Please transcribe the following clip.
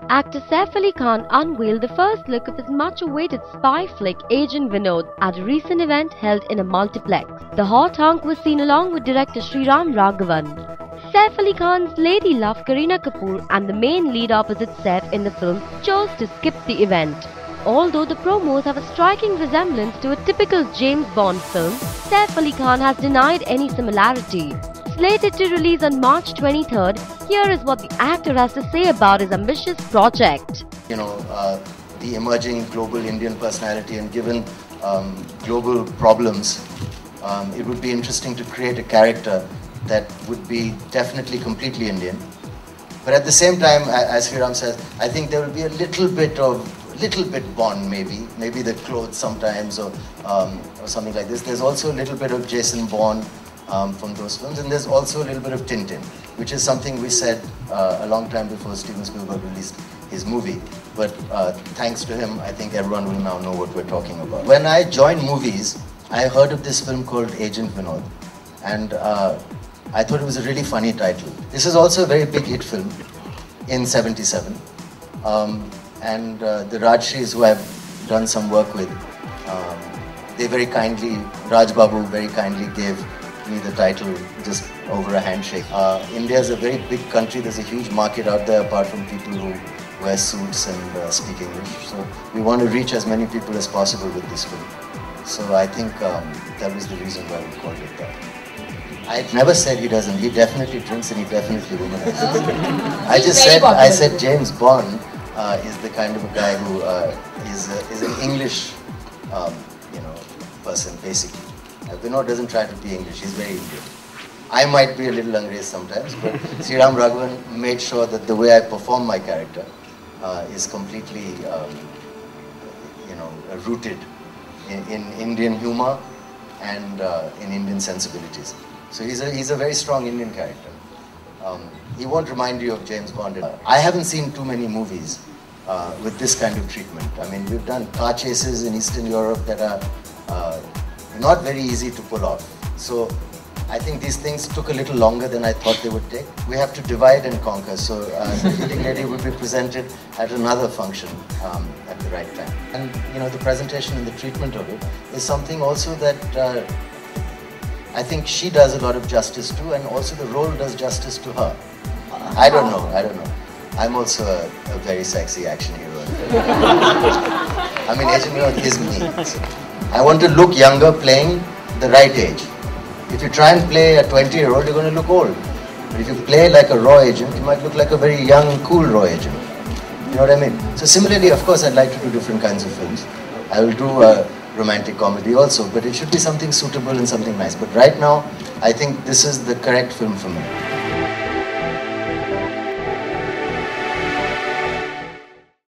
Actor Saif Ali Khan unveiled the first look of his much-awaited spy flick Agent Vinod at a recent event held in a multiplex. The hot hunk was seen along with director Sriram Raghavan. Saif Ali Khan's lady love Kareena Kapoor and the main lead opposite Saif in the film chose to skip the event. Although the promos have a striking resemblance to a typical James Bond film, Saif Ali Khan has denied any similarity. Slated to release on March 23rd, here is what the actor has to say about his ambitious project. The emerging global Indian personality, and given global problems, it would be interesting to create a character that would be definitely completely Indian. But at the same time, as Sriram says, I think there will be a little bit Bond, maybe the clothes sometimes, or something like this. There's also a little bit of Jason Bourne from those films, and there's also a little bit of Tintin, which is something we said a long time before Steven Spielberg released his movie. But thanks to him, I think everyone will now know what we're talking about. When I joined movies, I heard of this film called Agent Vinod, and I thought it was a really funny title. This is also a very big hit film in '77. And the Rajshris, who I've done some work with, they very kindly, Raj Babu very kindly gave me the title just over a handshake. India is a very big country. There's a huge market out there apart from people who wear suits and speak English. So we want to reach as many people as possible with this film. So I think that was the reason why we called it that. I never said he doesn't. He definitely drinks and he definitely womanizes. I said James Bond is the kind of a guy who is an English, person basically. Vinod doesn't try to be English. He's very Indian. I might be a little Angrez sometimes, but Sriram Raghavan made sure that the way I perform my character is completely, rooted in Indian humor and in Indian sensibilities. So he's a very strong Indian character. He won't remind you of James Bond. I haven't seen too many movies with this kind of treatment. I mean, we've done car chases in Eastern Europe that are not very easy to pull off. So I think these things took a little longer than I thought they would take. We have to divide and conquer. So the leading lady will be presented at another function at the right time. And the presentation and the treatment of it is something also that I think she does a lot of justice to, and also the role does justice to her. I don't know. I'm also a very sexy action hero. I mean, Agent Vinod is me. So I want to look younger playing the right age. If you try and play a 20-year-old, you're going to look old. But if you play like a raw agent, you might look like a very young, cool raw agent. You know what I mean? So similarly, of course, I'd like to do different kinds of films. I will do a romantic comedy also, but it should be something suitable and something nice. But right now, I think this is the correct film for me.